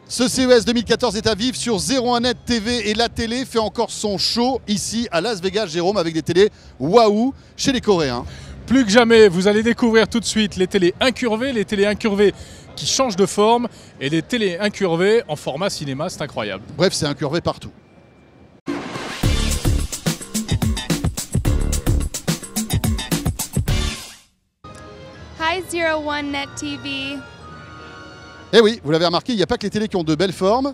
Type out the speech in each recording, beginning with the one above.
Ce CES 2014 est à vivre sur 01net TV et la télé fait encore son show ici à Las Vegas, Jérôme, avec des télés waouh chez les Coréens. Plus que jamais, vous allez découvrir tout de suite les télés incurvées qui changent de forme et les télés incurvées en format cinéma, c'est incroyable. Bref, c'est incurvé partout. Hi 01net TV. Eh oui, vous l'avez remarqué, il n'y a pas que les télés qui ont de belles formes.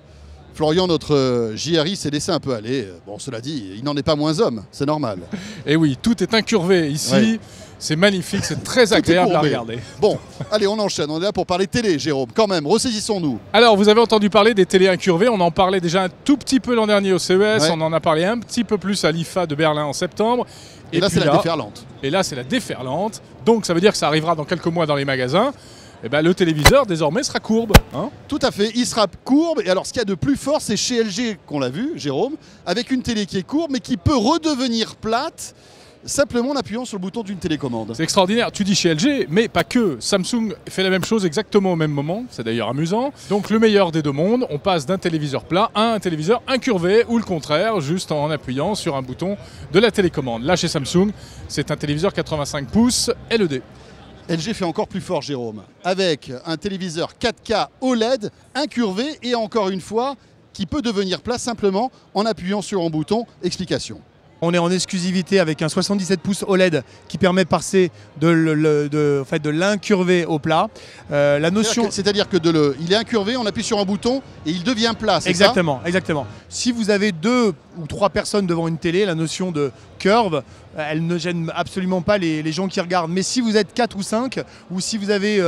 Florian, notre JRI, s'est laissé un peu aller. Bon, cela dit, il n'en est pas moins homme, c'est normal. Et oui, tout est incurvé ici. Ouais. C'est magnifique, c'est très agréable à regarder. Bon, allez, on enchaîne. On est là pour parler télé, Jérôme. Quand même, ressaisissons-nous. Alors, vous avez entendu parler des télés incurvées. On en parlait déjà un tout petit peu l'an dernier au CES. Ouais. On en a parlé un petit peu plus à l'IFA de Berlin en septembre. Et là, c'est la déferlante. Et là, c'est la déferlante. Donc, ça veut dire que ça arrivera dans quelques mois dans les magasins. Et ben, le téléviseur, désormais, sera courbe. Hein. Tout à fait, il sera courbe. Et alors, ce qu'il y a de plus fort, c'est chez LG qu'on l'a vu, Jérôme, avec une télé qui est courbe, mais qui peut redevenir plate, simplement en appuyant sur le bouton d'une télécommande. C'est extraordinaire. Tu dis chez LG, mais pas que. Samsung fait la même chose exactement au même moment. C'est d'ailleurs amusant. Donc, le meilleur des deux mondes, on passe d'un téléviseur plat à un téléviseur incurvé, ou le contraire, juste en appuyant sur un bouton de la télécommande. Là, chez Samsung, c'est un téléviseur 85 pouces LED. LG fait encore plus fort, Jérôme, avec un téléviseur 4K OLED incurvé et encore une fois, qui peut devenir plat simplement en appuyant sur un bouton. Explication. On est en exclusivité avec un 77 pouces OLED qui permet de passer de l'incurvé au plat. La notion... C'est-à-dire que il est incurvé, on appuie sur un bouton et il devient plat, c'est ça ? Exactement. Si vous avez 2 ou 3 personnes devant une télé, la notion de curve, elle ne gêne absolument pas les gens qui regardent. Mais si vous êtes 4 ou 5, ou si vous avez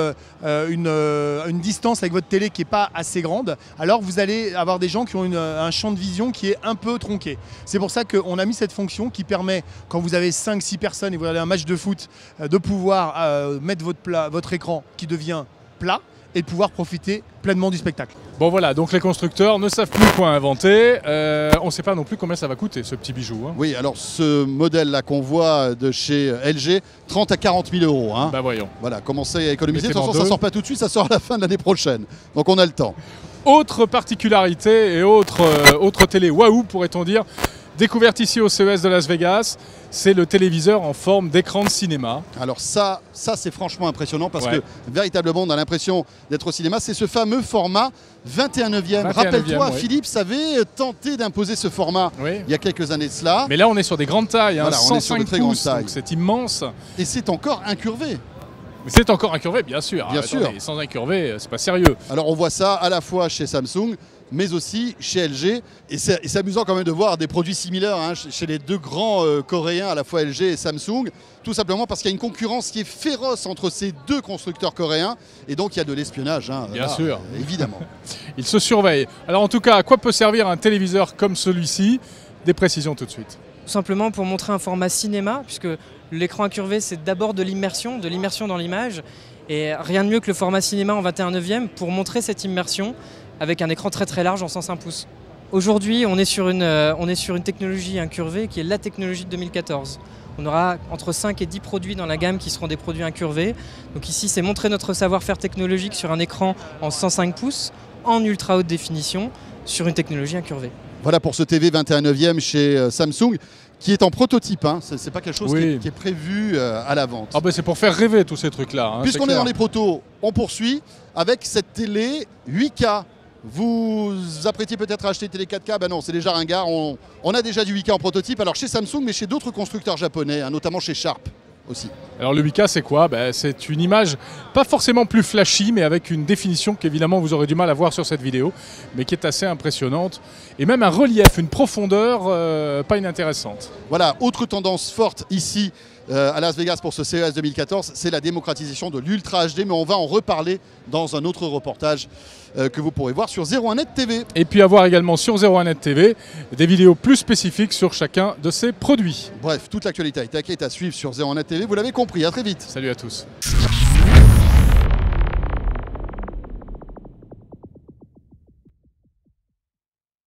une distance avec votre télé qui n'est pas assez grande, alors vous allez avoir des gens qui ont un champ de vision qui est un peu tronqué. C'est pour ça qu'on a mis cette fonction qui permet, quand vous avez 5-6 personnes et vous regardez un match de foot, de pouvoir mettre votre écran qui devient plat et de pouvoir profiter pleinement du spectacle. Bon voilà, donc les constructeurs ne savent plus quoi inventer. On ne sait pas non plus combien ça va coûter ce petit bijou. Hein. Oui, alors ce modèle-là qu'on voit de chez LG, 30 à 40 000 euros. Hein. Bah voyons. Voilà, commencez à économiser. De toute façon, Mettez-en ça deux. sort pas tout de suite, ça sort à la fin de l'année prochaine. Donc on a le temps. Autre particularité et autre télé waouh pourrait-on dire, découverte ici au CES de Las Vegas, c'est le téléviseur en forme d'écran de cinéma. Alors ça c'est franchement impressionnant parce Ouais. que véritablement on a l'impression d'être au cinéma. C'est ce fameux format 21/9. 21/9, Rappelle-toi, oui. Philips avait tenté d'imposer ce format Oui. il y a quelques années de cela. Mais là on est sur des grandes tailles, hein, Voilà, on est sur de 105 très grandes pouces, tailles. donc c'est immense. Et c'est encore incurvé. Mais c'est encore incurvé, bien sûr. Bien Attendez, sûr. sans incurvé, c'est pas sérieux. Alors on voit ça à la fois chez Samsung, mais aussi chez LG. Et c'est amusant quand même de voir des produits similaires hein, chez les deux grands coréens, à la fois LG et Samsung, tout simplement parce qu'il y a une concurrence qui est féroce entre ces deux constructeurs coréens. Et donc il y a de l'espionnage. Hein, Bien là, sûr. Évidemment. Ils se surveillent. Alors en tout cas, à quoi peut servir un téléviseur comme celui-ci? Des précisions tout de suite. Tout simplement pour montrer un format cinéma, puisque l'écran incurvé c'est d'abord de l'immersion dans l'image, et rien de mieux que le format cinéma en 21/9 pour montrer cette immersion avec un écran très très large en 105 pouces. Aujourd'hui on est sur une technologie incurvée qui est la technologie de 2014. On aura entre 5 et 10 produits dans la gamme qui seront des produits incurvés. Donc ici c'est montrer notre savoir-faire technologique sur un écran en 105 pouces, en ultra haute définition, sur une technologie incurvée. Voilà pour ce TV 21/9 chez Samsung, qui est en prototype. Hein. C'est pas quelque chose Oui. qui est prévu à la vente. Ah ben c'est pour faire rêver tous ces trucs-là. Hein, Puisqu'on c'est est clair. dans les protos, on poursuit avec cette télé 8K. Vous vous apprêtiez peut-être à acheter une télé 4K, ben non, c'est déjà ringard. On a déjà du 8K en prototype, alors chez Samsung, mais chez d'autres constructeurs japonais, hein, notamment chez Sharp aussi. Alors le 8K c'est quoi? C'est une image pas forcément plus flashy mais avec une définition qu'évidemment vous aurez du mal à voir sur cette vidéo mais qui est assez impressionnante et même un relief, une profondeur pas inintéressante. Voilà, autre tendance forte ici à Las Vegas pour ce CES 2014, c'est la démocratisation de l'Ultra HD, mais on va en reparler dans un autre reportage que vous pourrez voir sur 01net TV. Et puis avoir également sur 01net TV des vidéos plus spécifiques sur chacun de ces produits. Bref, toute l'actualité est à suivre sur 01net TV, vous l'avez compris, à très vite. Salut à tous.